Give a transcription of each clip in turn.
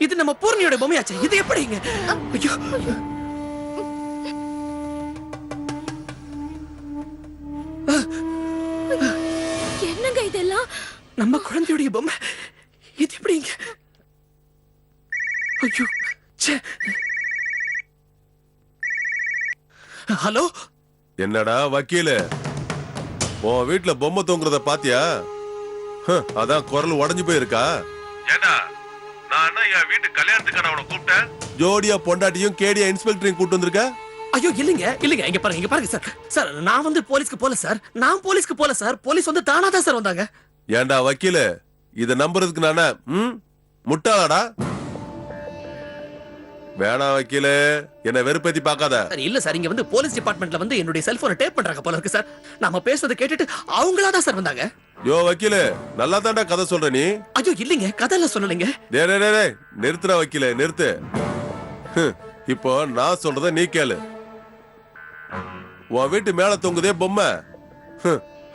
இது நம்ம பூர்ணியோட பொம்மையாச்சே, இது எப்படிங்க? ஐயோ என்னங்க இதெல்லாம்? நம்ம குழந்தையுடைய பொம்மை, இது எப்படிங்க? ஐயோ ச்சே. ஹலோ, என்னடா வக்கீலு, உன் வீட்டுல பொம்மை தூங்குறத பாத்தியா? அதான் குரல் உடஞ்சு போயிருக்கா. ஏண்டா நான் என் வீட்டு கல்யாணத்துக்கு அவனை கூப்பிட்டேன், ஜோடியா பொண்டாட்டியும் கேடியா இன்ஸ்பெக்டரையும் கூட்டு வந்திருக்க. ஐயோ இல்லைங்க இல்லைங்க, இங்க பாருங்க சார். சார் நான் வந்து போலீஸ்க்கு போல சார், நான் போலீஸ்க்கு போல சார். போலீஸ் வந்து தானாதான் சார் வந்தாங்க. ஏண்டா வக்கீலு, இத நம்புறதுக்கு நானே முட்டாளாடா? வேணா வக்கீலு, என்ன வெறுப்பேத்தி பாக்காத. சார் இல்ல சார், இங்க வந்து போலீஸ் டிபார்ட்மெண்ட்ல வந்து என்னுடைய செல்போனை டேப் பண்றாங்க போல இருக்கு சார். நாம பேசுறதை கேட்டுட்டு அவங்களா தான் சார் வந்தாங்க. யோ வக்கீலு, நல்லா தாண்டா கதை சொல்ற நீ. ஐயோ இல்லைங்க, கதையில சொல்லலைங்க. டேய் நிறுத்துற வக்கீலே, நிறுத்து. இப்போ நான் சொல்றத நீ கேளு. உன் வீட்டு மேல தொங்குதே பொம்மை,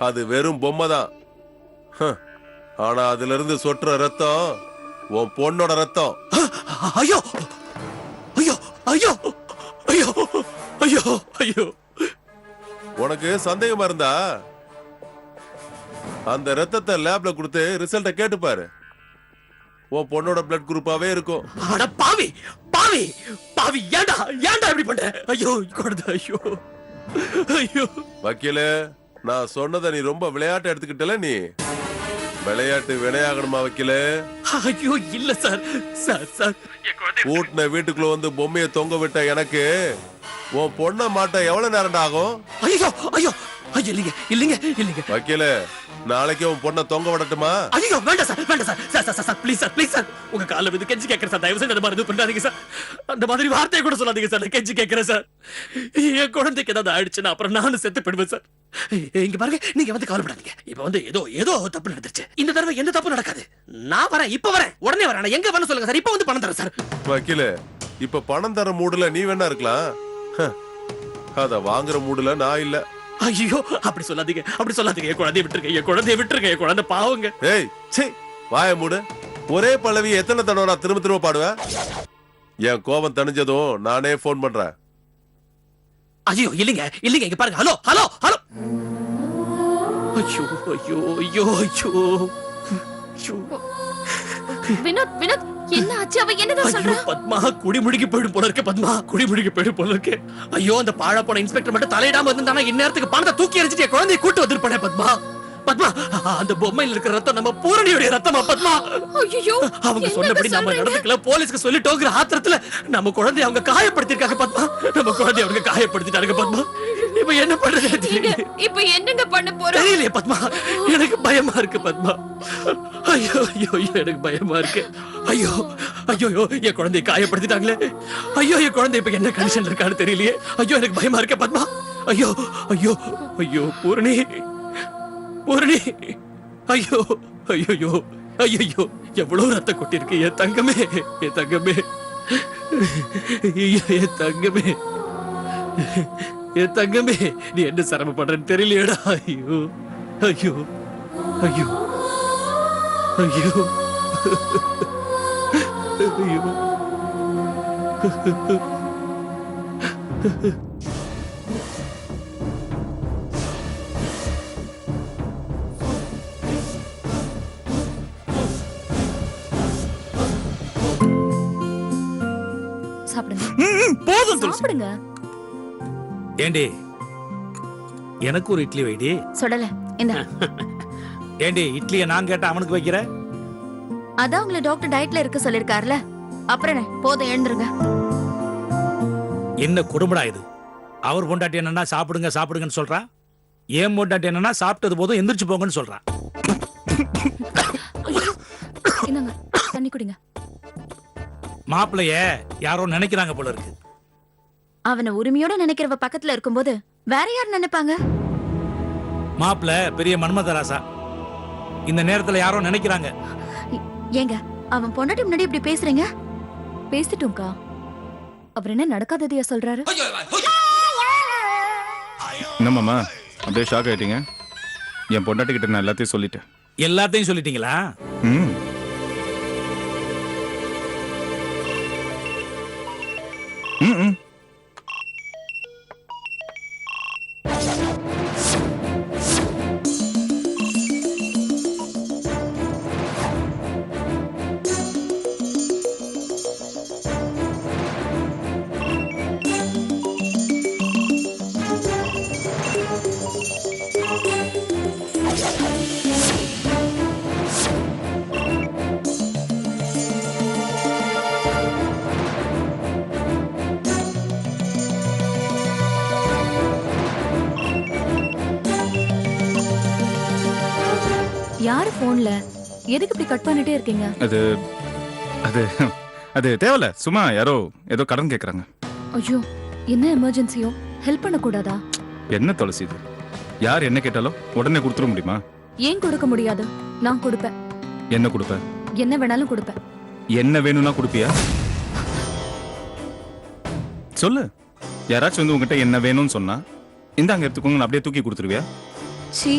அது வெறும் பொம்மை தான். ஆனா அதுல இருந்து சொட்டுற ரத்தம் உன் பொண்ணோட ரத்தம். ஐயோ ஐயோ ஐயோ ஐயோ ஐயோ ஐயோ. உனக்கு சந்தேகமா இருந்தா அந்த ரத்தத்தை லேப்ல கொடுத்து ரிசல்ட்ட கேட்டு பாரு. உன் பொண்ணோட பிளட் குரூப்பாவே இருக்கும். அட பாவி பாவி பாவி, ஏண்டா ஏண்டா இப்படி பண்ற? ஐயோ குழந்தை, ஐயோ ஐயோ. வக்கீலே, நான் சொன்னதை நீ ரொம்ப விளையாட்டு எடுத்துக்கிட்டல. நீ விளையாட்டு வினையாகணுமா வக்கீலே? ஐயோ இல்ல சார். சார் சார், கூட்டின வீட்டுக்குள்ள வந்து பொம்மையை தொங்க விட்ட எனக்கு உன் பொண்ண மாட்ட எவ்வளவு நேரம் ஆகும்? ஐயோ ஐயோ ஐயோ இல்லைங்க இல்லைங்க இல்லைங்க. வக்கீலே, நாளைக்கு உன் பொண்ண தொங்க விடட்டுமா? ஐயோ வேண்டாம் சார் வேண்டாம் sir. Sir sir sir please sir, please sir, உங்க கால வந்து கெஞ்சி கேட்கறேன் சார். தயவு செஞ்சு அந்த மாதிரி பண்ணாதீங்க சார். அந்த மாதிரி வார்த்தையை கூட சொல்லாதீங்க சார். கெஞ்சி கேட்கறேன் சார். என் குழந்தைக்கு ஏதாவது ஆயிடுச்சுன்னா அப்புறம் நானும் செத்து போயிடுவேன் சார். இங்க பாருங்க, நீங்க வந்து கவலைப்படாதீங்க. இப்ப வந்து ஏதோ ஏதோ தப்பு நடந்துருச்சு. இந்த தடவை எந்த தப்பு நடக்காது. நான் வரேன், இப்ப வரேன், உடனே வரேன். எங்க வரணும் சொல்லுங்க சார், இப்ப வந்து பணம் தரேன் சார். வக்கீலே, இப்ப பணம் தர மூடுல நீ வேணா இருக்கலாம், அத வாங்குற மூடுல நான் இல்ல. ஐயோ அப்படி சொல்லாதீங்க, அப்படி சொல்லாதீங்க. என் குழந்தைய விட்டுருங்க, என் குழந்தைய விட்டுருங்க. என் குழந்தை பாவங்க. ஏய் சீ, வாய மூடு. ஒரே பல்லவி எத்தனை தடவை நான் திரும்ப திரும்ப பாடுவேன்? என் கோபம் தணிஞ்சதும் நானே போன் பண்றேன். ஐயோ இல்லைங்க இல்லைங்க, இங்க பாருங்க. Hello hello hello. ஐயோ ஐயோ ஐயோ ஐயோ ஐயோ. வினோத் வினோத், என்ன ஆச்சு? அவ என்னதான் சொல்றா? பத்மா குடிமுடிக்கு போயிடும் போல இருக்கு. பத்மா குடிமுடிக்கு போயிடும் போல இருக்கு. ஐயோ அந்த பாழா போன இன்ஸ்பெக்டர் மட்டும் தலையிடாம இருந்தானா இந்நேரத்துக்கு பணத்தை தூக்கி எறிஞ்சிட்டு குழந்தையை கூட்டு வந்திருப்பானே. பத்மா பத்மா, அந்த பொம்மையில இருக்கிற ரத்தம் நம்ம பூரணியோட ரத்தமா? பத்மா ஐயோ, அவங்க சொன்னபடி நம்ம நடந்துக்கல, போலீஸ்க்கு சொல்லிட்டோங்கிற ஆத்திரத்துல நம்ம குழந்தைய அவங்க காயப்படுத்திருக்காங்க. பத்மா நம்ம குழந்தைய அவங்க காயப்படுத்திட்டாங்க. பத்மா இப்ப என்ன பண்றது? இப்ப என்னங்க பண்ண போறோம் தெரியலையே பத்மா, எனக்கு பயமா இருக்கு. பத்மா ஐயோ ஐயோ ஐயோ, எனக்கு பயமா இருக்கு. ஐயோ ஐயோ என் குழந்தைய காயப்படுத்திட்டாங்களே. ஐயோ என் குழந்தை இப்ப என்ன கண்டிஷன்ல இருக்கான்னு தெரியலையே. ஐயோ எனக்கு பயமா இருக்கு. பத்மா ஐயோ ஐயோ ஐயோ. பூரணி பூரணி, ஐயோ ஐயோ ஐயோ, எவ்வளவு ரத்தம் கொட்டி இருக்கு. என் தங்கமே, என் தங்கமே, என் தங்கமே, என் தங்கமே, நீ என்ன சிரமப்படுறன்னு தெரியலையடா. ஐயோ ஐயோ ஐயோ ஐயோ ஐயோ. சாப்பிடுங்க. போதும் துளசி. சாப்பிடுங்க. ஏண்டி, எனக்கு ஒரு இட்லி வைடி. சொல்லல இந்த. ஏண்டி, இட்லியை நான் கேட்டா அவனுக்கு வைக்கிற? அதான் உங்களை டாக்டர் டயட்ல இருக்க சொல்லிருக்காருல, அப்புறம் என்ன? போதும், எழுந்துருங்க. என்ன குடும்படா இது? அவர் பொண்டாட்டி என்னன்னா சாப்பிடுங்க சாப்பிடுங்கன்னு சொல்றா, ஏன் பொண்டாட்டி என்னன்னா சாப்பிட்டது போதும் எந்திரிச்சு போங்கன்னு சொல்றா. என்னங்க, தண்ணி குடிங்க. மாப்பிளைய யாரோ நினைக்கிறாங்க போல இருக்கு. அவனை உரிமையோட நினைக்கிறவ பக்கத்துல இருக்கும்போது வேற யார் நினைப்பாங்க? மாப்பிள பெரிய மன்மதராசா, இந்த நேரத்துல யாரோ நினைக்கிறாங்க. ஏங்க, அவன் பொண்டாட்டி முன்னாடி இப்படி பேசுறீங்க? பேசிட்டும்க்கா, அப்புறம் என்ன நடக்காததையா சொல்றாரு? என்னம்மாமா அப்படியே ஷாக் ஆயிட்டீங்க? என் பொண்டாட்டி கிட்ட நான் எல்லாத்தையும் சொல்லிட்டேன். எல்லாத்தையும் சொல்லிட்டீங்களா? யாரு போன்ல எதுக்கு இப்படி கட் பண்ணிட்டே இருக்கீங்க? அது அது அது தேவையில்ல, சும்மா யாரோ ஏதோ கடன் கேட்குறாங்க. ஐயோ, என்ன எமர்ஜென்சியோ? ஹெல்ப் பண்ண கூடாதா? என்ன துளசி இது? யார் என்ன கேட்டாலும் உடனே கொடுத்துட முடியுமா? ஏன் கொடுக்க முடியாது? நான் கொடுப்பேன். என்ன கொடுப்ப? என்ன வேணாலும் கொடுப்பேன். என்ன வேணும்னா கொடுப்பியா? சொல்லு. யாராச்சும் வந்து உங்ககிட்ட என்ன வேணும்னு சொன்னா இந்தாங்க எடுத்துக்கோங்க அப்படியே தூக்கி கொடுத்துருவியா? சீ,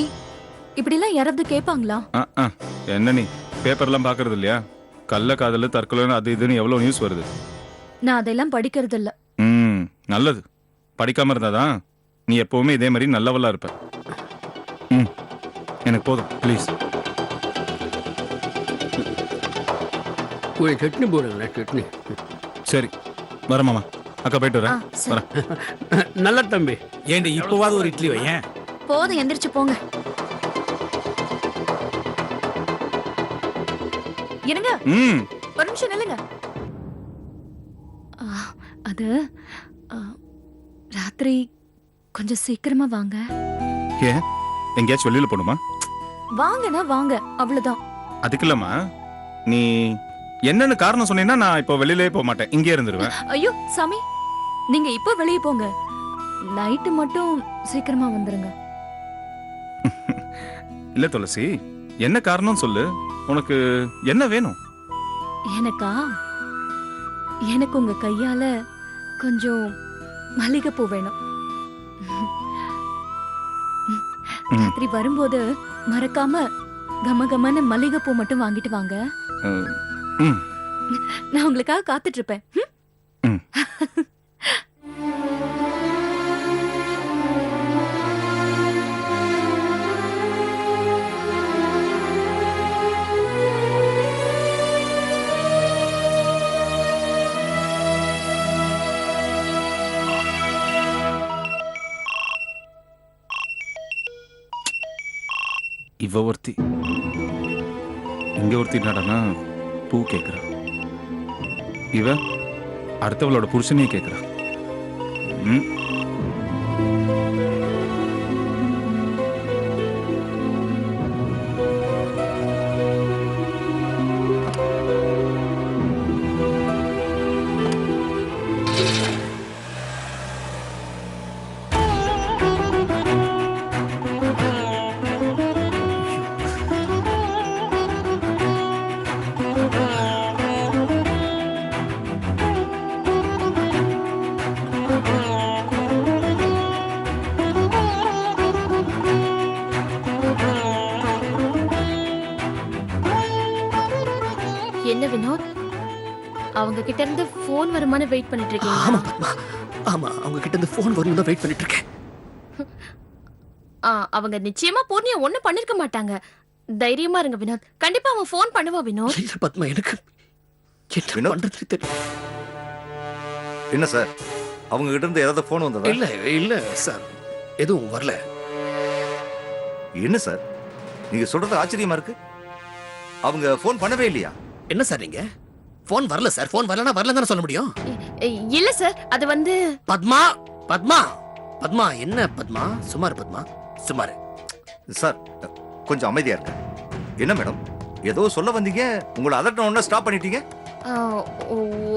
இப்படிலாம் யாராவது கேட்பாங்களா? என்ன நீ பேப்பர்லாம் பாக்குறது இல்லையா? கள்ள காதல் தற்கொலை அது இதுன்னு எவ்வளவு நியூஸ் வருது. நான் அதெல்லாம் படிக்கிறது இல்ல. நல்லது. படிக்காம இருந்தாதான் நீ எப்பவுமே இதே மாதிரி நல்லவளா இருப்ப. எனக்கு போதும் ப்ளீஸ். ஒரு சட்னி போடுங்களேன், சட்னி. சரி வர மாமா. அக்கா போயிட்டு வரேன். சரி. வரேன். நல்ல தம்பி. ஏண்டி இப்போவாது ஒரு இட்லி வையேன். போதும், எந்திரிச்சு போங்க. என்னங்க, ஒரு நிமிஷம் நில்லுங்க. அது ராத்திரி கொஞ்சம் சீக்கிரமா வாங்க. ஏன் எங்கேயாச்சும் வெளியில போகணுமா? வாங்கனா வாங்க, அவ்வளவுதான். அதுக்கு இல்லம்மா, நீ என்னன்னு காரணம் சொன்னீங்கன்னா நான் இப்போ வெளியிலே போக மாட்டேன், இங்கே இருந்துருவேன். ஐயோ சாமி, நீங்க இப்ப வெளியே போங்க. நைட்டு மட்டும் சீக்கிரமா வந்துருங்க. இல்ல துளசி, என்ன காரணம் சொல்லு. உனக்கு என்ன வேணும்? எனக்கா? எனக்கு உங்க கையால கொஞ்சம் மல்லிகைப்பூ வேணும். ராத்திரி வரும்போது மறக்காம கமகமான மல்லிகைப்பூ மட்டும் வாங்கிட்டு வாங்க. நான் உங்களுக்காக காத்துட்டு இருப்பேன். இவ ஒருத்தி, இங்க ஒருத்தி நடனா பூ கேக்குறா. இவ அடுத்தவளோட புருஷனையே கேக்குறா. என்ன வினோத், அவங்க கிட்ட இருந்து போன் வருமானு வெயிட் பண்ணிட்டு இருக்கீங்க? ஆமா பத்மா, ஆமா, அவங்க கிட்ட இருந்து போன் வரும் தான் வெயிட் பண்ணிட்டு இருக்கேன். அவங்க நிச்சயமா பூர்ணியா ஒண்ணு பண்ணிருக்க மாட்டாங்க. தைரியமா இருங்க வினோத், கண்டிப்பா அவன் போன் பண்ணுவான் வினோத். இல்ல பத்மா, எனக்கு என்ன பண்றது தெரியல. என்ன சார், அவங்க கிட்ட இருந்து ஏதாவது போன் வந்ததா? இல்ல இல்ல சார், எதுவும் வரல. என்ன சார் நீங்க சொல்றது ஆச்சரியமா இருக்கு. அவங்க போன் பண்ணவே இல்லையா? என்ன சார் நீங்க? போன் வரல சார். போன் வரலனா வரலன்னு தான சொல்ல முடியும். இல்ல சார், அது வந்து பத்மா பத்மா பத்மா என்ன பத்மா? சுமார் பத்மா, சுமார். சார் கொஞ்சம் அமைதியா இருங்க. என்ன மேடம், ஏதோ சொல்ல வந்தீங்க, உங்களை அதட்ட ஒண்ணு ஸ்டாப் பண்ணிட்டீங்க.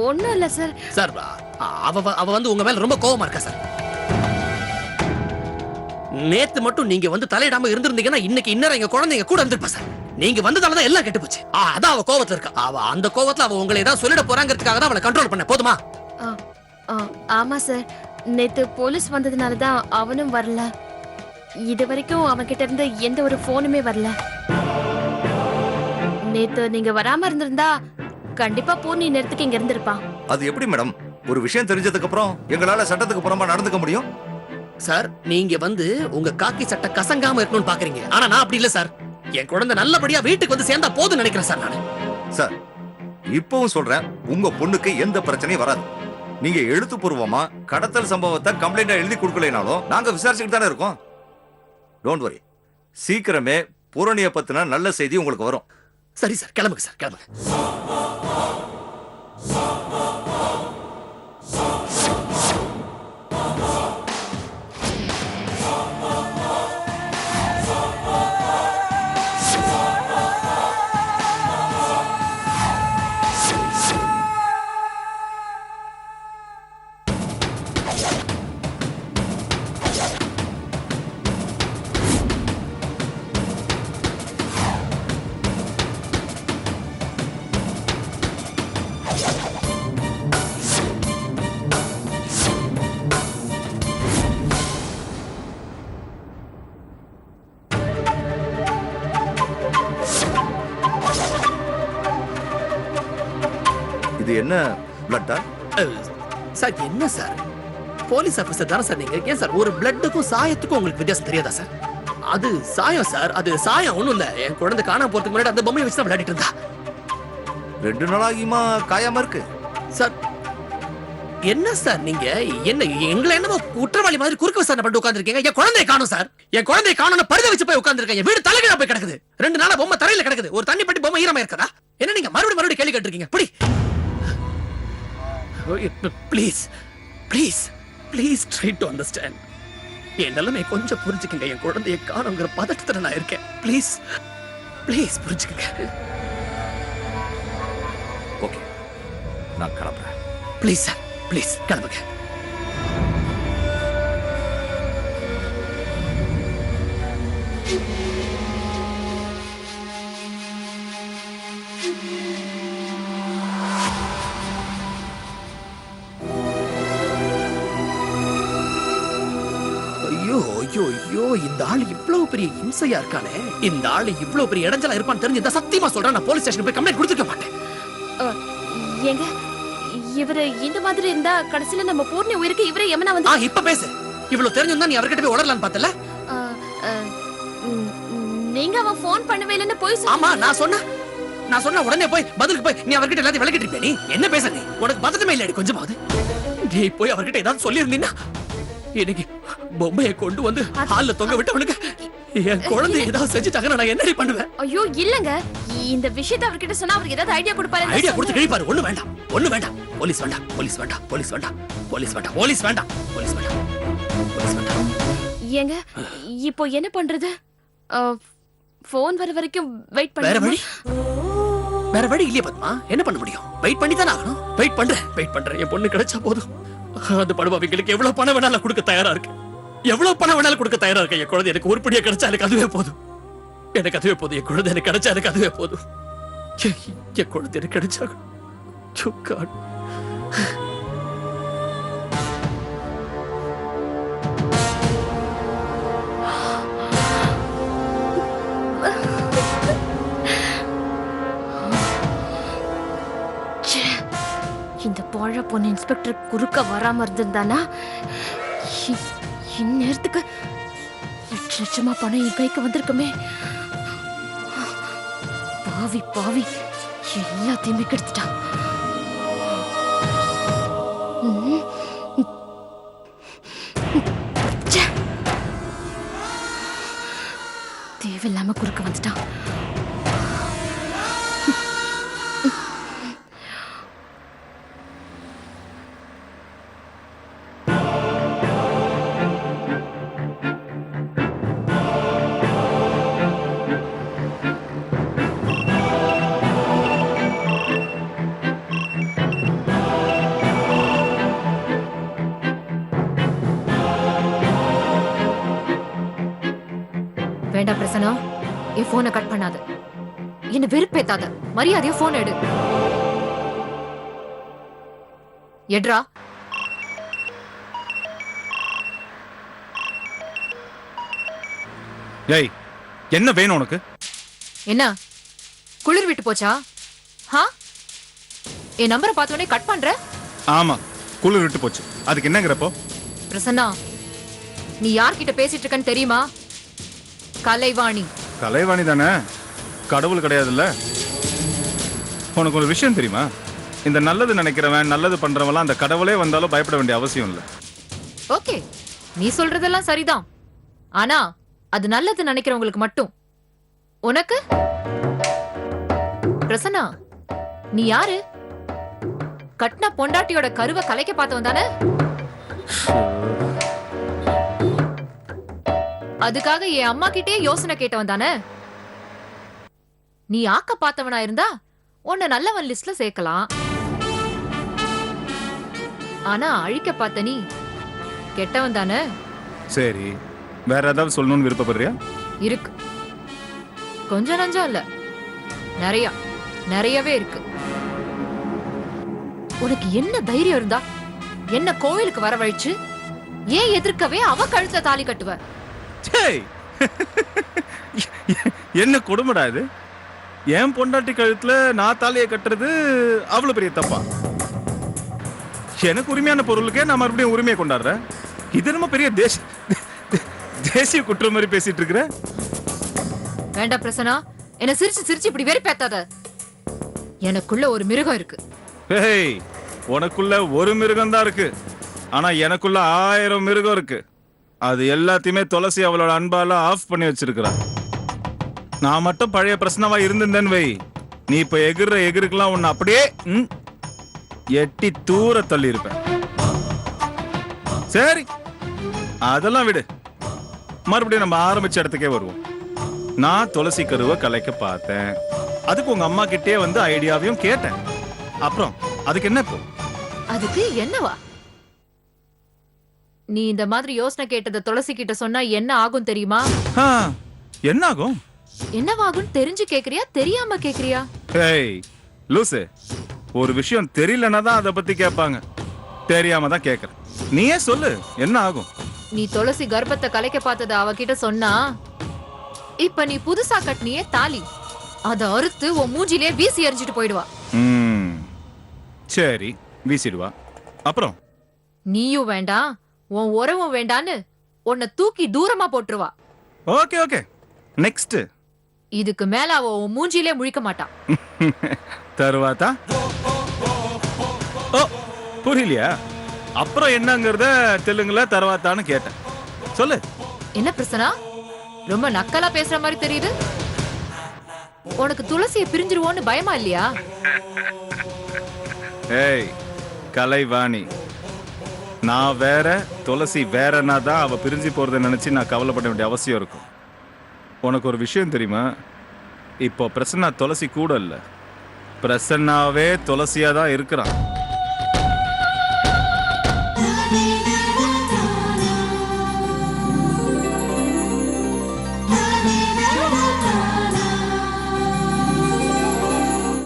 ஒண்ணும் இல்ல சார். சார் அவ வந்து உங்க மேல ரொம்ப கோவமா இருக்கா சார். நேத்து மட்டும் நீங்க வந்து தலையிடாம இருந்திருந்தீங்கன்னா இன்னைக்கு இன்னும் எங்க குழந்தைங்க கூட இருந்திருப்பா சார். நீங்க வந்ததாலதான் எல்லாம் கெட்டு போச்சு. அதான் அவ கோவத்துல இருக்கா. அந்த கோவத்துல அவ உங்களை ஏதாவது சொல்லிட போறாங்கிறதுக்காக தான் அவளை கண்ட்ரோல் பண்ண. போதுமா? ஆமா சார், நேத்து போலீஸ் வந்ததுனால தான் அவனும் வரல. இது வரைக்கும் அவன் கிட்ட இருந்து எந்த ஒரு போனுமே வரல. நேத்து நீங்க வராம இருந்திருந்தா கண்டிப்பா பூர்ணி நேரத்துக்கு இங்க இருந்திருப்பான். அது எப்படி மேடம், ஒரு விஷயம் தெரிஞ்சதுக்கு அப்புறம் எங்களால சட்டத்துக்கு புறமா நடந்துக்க முடியும்? சார் நீங்க வந்து உங்க காக்கி சட்டை கசங்காம இருக்கணும்னு பாக்குறீங்க. ஆனா நான் அப்படி இல்ல சார். என் குழந்தை நல்லபடியா வீட்டுக்கு வந்து சேர்ந்தா போதும்னு நினைக்கிறேன் சார் நானு. சார் இப்பவும் சொல்றேன், உங்க பொண்ணுக்கு எந்த பிரச்சனையும் வராது. நீங்க எழுத்துப்பூர்வமா கடத்தல் சம்பவத்தை கம்ப்ளைண்டா எழுதி கொடுக்கலைனாலும் நாங்க விசாரிச்சுட்டு தானே இருக்கோம். Don't worry. சீக்கிரமே பூரணியை பத்தின நல்ல செய்தி உங்களுக்கு வரும். சரி சார், கிளம்புங்க சார், கிளம்புங்க. இது என்ன பிளட்டா? சார் என்ன சார், போலீஸ் ஆபீசர் தானே சார் நீங்க? ஏன் சார் ஒரு பிளட்டுக்கும் சாயத்துக்கும் உங்களுக்கு வித்தியாசம் தெரியாதா சார்? அது சாயம் சார், அது சாயம் ஒண்ணும் இல்ல. என் குழந்தை காணாம போறதுக்கு முன்னாடி அந்த பொம்மையை வச்சு தான் விளையாடிட்டு இருந்தா. 2 நாளாகியுமா காயாம இருக்கு? சார் என்ன சார் நீங்க என்ன எங்களை என்னமோ குற்றவாளி மாதிரி குறுக்கு விசாரணை பண்ணிட்டு உட்கார்ந்திருக்கீங்க? என் குழந்தையை காணும் சார், என் குழந்தையை காணும் பரித வச்சு போய் உட்கார்ந்திருக்கேன். வீடு தலைகீழா போய் கிடக்குது. 2 நாளா பொம்மை தரையில கிடக்குது. ஒரு தண்ணி பட்டி பொம்மை ஈரமா இருக்கதா? என்ன நீங்க மறுபடியும் கேள்வி கேட்டிருக்கீங்க? புடி please please please try to understand. என் நிலைமை கொஞ்சம் புரிஞ்சுக்கங்க. என் குழந்தையை காணுங்கிற பதட்டத்துல நான் இருக்கேன். ப்ளீஸ் ப்ளீஸ் புரிஞ்சுக்கங்க. ஓகே, நான் கிளம்புறேன். ப்ளீஸ் சார், ப்ளீஸ் கிளம்புங்க. ஐயோ ஐயோ, இந்த ஆளு இவ்வளவு பெரிய இம்சையா இருக்கானே. இந்த ஆளு இவ்வளவு பெரிய இடைஞ்சலா இருப்பான்னு தெரிஞ்சு சத்தியமா சொல்றேன், நான் போலீஸ் ஸ்டேஷன் போய் கம்ப்ளைண்ட் கொடுத்துக்க மாட்டேன். ஏங்க இவரு இந்த மாதிரி இருந்தா கடைசியில நம்ம பூர்ணி உயிருக்கு இவரே எமனா வந்து இப்ப பேசு. இவ்வளவு தெரிஞ்சிருந்தா நீ அவர்கிட்ட போய் உடலான்னு பார்த்தல? நீங்க அவன் போன் பண்ணவே இல்லைன்னு போய் ஆமா, நான் சொன்ன உடனே போய் பதிலுக்கு போய் நீ அவர்கிட்ட எல்லாத்தையும் விளக்கிட்டு இருப்பே. நீ என்ன பேச? நீ உனக்கு பதட்டமே இல்லடி கொஞ்சமாவது? நீ போய் அவர்கிட்ட ஏதாவது சொல்லி இருந்தீங்கன்னா இன்னைக்கு பொம்மையை கொண்டு வந்து ஹால்ல தொங்க விட்டவனுக்கு என் குழந்தை ஏதாவது செஞ்சுட்டாங்கன்னா நான் என்னடி பண்ணுவேன்? ஐயோ இல்லங்க, இந்த விஷயத்தை அவர்கிட்ட சொன்னா அவருக்கு ஏதாவது ஐடியா கொடுப்பாரு. ஐடியா கொடுத்து கிழிப்பாரு. ஒண்ணு வேண்டாம், ஒண்ணு வேண்டாம். போலீஸ் வேண்டாம், போலீஸ் வேண்டாம், போலீஸ் வேண்டாம், போலீஸ் வேண்டாம், போலீஸ் வேண்டாம், போலீஸ் வேண்டாம், போலீஸ் வேண்டாம். ஏங்க இப்போ என்ன பண்றது? போன் வர வரைக்கும் வெயிட் வேற பண்ண வழி? வேற வழி இல்லையே பத்மா. என்ன பண்ண முடியும்? வெயிட் பண்ணி தானே ஆகணும். வெயிட் பண்றேன். என் பொண்ணு கிடைச்சா போதும். அந்த படுபாவிகளுக்கு எவ்வளவு பணம் வேணாலும் கொடுக்க தயாரா இருக்கு. எவ்வளவு பணம் வேணாலும் கொடுக்க தயாரா இருக்கு. என் குழந்தை எனக்கு உருப்படியா கிடைச்சா எனக்கு அதுவே போதும். எனக்கு அதுவே போதும். என் குழந்தை எனக்கு கிடைச்சா எனக்கு அதுவே போதும். என் குழந்தை எனக்கு கிடைச்சா இந்த போழ பொண்ணு இன்ஸ்பெக்டர் குறுக்க வராம இருந்திருந்தானா இந்நேரத்துக்கு 8 லட்சமா பணம் என் கைக்கு வந்திருக்குமே. பாவி எல்லாத்தையுமே கெடுத்துட்டான். தேவையில்லாம குறுக்க வந்துட்டான். வேண்டாம் பிரசன்னா, என் போனை கட் பண்ணாத. என்ன வெறுப்பேத்தாத. மரியாதையா போன் எடு. எட்ரா. ஏய், என்ன வேணும் உனக்கு? என்ன குளிர் விட்டு போச்சா? என் நம்பரை பார்த்தோன்னே கட் பண்ற? ஆமா, குளிர் விட்டு போச்சு. அதுக்கு என்னங்கிறப்போ? பிரசன்னா, நீ யார்கிட்ட பேசிட்டு இருக்கன்னு தெரியுமா? கலைவாணி. கலைவாணி தானே, கடவுள் கிடையாதுல்ல. உனக்கு ஒரு விஷயம் தெரியுமா? இந்த நல்லது நினைக்கிறவன், நல்லது பண்றவன்லாம் அந்த கடவுளே வந்தாலும் பயப்பட வேண்டிய அவசியம் இல்லை. ஓகே, நீ சொல்றதெல்லாம் சரிதான். ஆனா அது நல்லது நினைக்கிறவங்களுக்கு மட்டும். உனக்கு பிரசன்னா, நீ யாரு? கட்ன பொண்டாட்டியோட கருவை கலைக்க பார்த்தவன் தானே? அதுக்காக என் அம்மா கிட்டே யோசனை கேட்டவன் தானே? நீ ஆக்க பார்த்தவனா இருந்தா உன்னை நல்லவன் லிஸ்ட்ல சேர்க்கலாம். ஆனா அழிக்க பார்த்த நீ கெட்டவன் தானே? சரி, வேற ஏதாவது சொல்லணும்னு விருப்பப்படுறியா? இருக்கு. கொஞ்சம் நஞ்சம் இல்ல, நிறையவே இருக்கு. உனக்கு என்ன தைரியம் இருந்தா என்ன கோயிலுக்கு வரவழைச்சு ஏன் எதிர்க்கவே அவ கழுத்த தாலி கட்டுவ? டேய், என்ன கொடுமைடா இது? என் பொண்டாட்டி கழுத்துல நான் தாலியை கட்டுறது அவ்வளவு பெரிய தப்பா? எனக்கு உரிமையான பொருளுக்கே நான் மறுபடியும் உரிமையை கொண்டாடுறேன். இது நம்ம பெரிய தேசிய குற்றம் மாதிரி பேசிட்டு இருக்கிற. வேண்டாம் பிரசனா, என்ன சிரிச்சு இப்படி வெறுப்பேத்தாத. எனக்குள்ள ஒரு மிருகம் இருக்கு. ஏய், உனக்குள்ள ஒரு மிருகம் தான் இருக்கு, ஆனா எனக்குள்ள 1000 மிருகம் இருக்கு. அது எல்லாத்தையுமே துளசி அவளோட அன்பால ஆஃப் பண்ணி வச்சிருக்கிறா. நான் மட்டும் பழைய பிரச்சனவா இருந்திருந்தேன்னு வை, நீ இப்ப எகிற எகிருக்கெல்லாம் உன்னை அப்படியே எட்டி தூர தள்ளி இருப்பேன். சரி, அதெல்லாம் விடு. மறுபடியும் நம்ம ஆரம்பிச்ச இடத்துக்கே வருவோம். நான் துளசி கருவை கலைக்க பார்த்தேன். அதுக்கு உங்க அம்மா கிட்டே வந்து ஐடியாவையும் கேட்டேன். அப்புறம் அதுக்கு என்ன இப்போ? அதுக்கு என்னவா? நீ இந்த மாதிரி யோசனை கேட்டதை துளசி கிட்ட சொன்னா என்ன ஆகும் தெரியுமா? என்ன ஆகும்? என்னவாகும் தெரிஞ்சு கேக்குறியா, தெரியாம கேக்குறியா? ஏய் லூசு, ஒரு விஷயம் தெரியலன்னா தான் அதை பத்தி கேட்பாங்க, தெரியாம தான் கேக்குறேன். நீயே சொல்லு, என்ன ஆகும்? நீ துளசி கர்ப்பத்தை கலைக்க பார்த்தத அவகிட்ட சொன்னா, இப்ப நீ புதுசா கட்டினியே தாலி, அத அறுத்து உன் மூஞ்சிலே வீசி எறிஞ்சிட்டு போயிடுவா. சரி, வீசிடுவா. அப்புறம் நீயும் வேண்டாம், உன் உறவும் வேண்டான்னு உன்னை தூக்கி தூரமா போட்டுருவா. Okay okay, next. இதுக்கு மேல அவ உன் மூஞ்சிலே முழிக்க மாட்டான். தருவாத்தா? ஓ, புரியலையா? அப்புறம் என்னங்கறத தெலுங்குல தருவாத்தான்னு கேட்டேன். சொல்லு. என்ன பிரச்சனை? ரொம்ப நக்கலா பேசுற மாதிரி தெரியுது. உனக்கு துளசியை பிரிஞ்சிருவோன்னு பயமா இல்லையா? ஏய் கலைவாணி, நான் வேற துளசி வேறனா தான் அவ பிரிஞ்சு போறதை நினைச்சு நான் கவலைப்பட வேண்டிய அவசியம் இருக்கும். உனக்கு ஒரு விஷயம் தெரியுமா? இப்போ பிரசன்னா துளசி கூட இல்ல, பிரசன்னாவே துளசியா தான் இருக்கிறான்.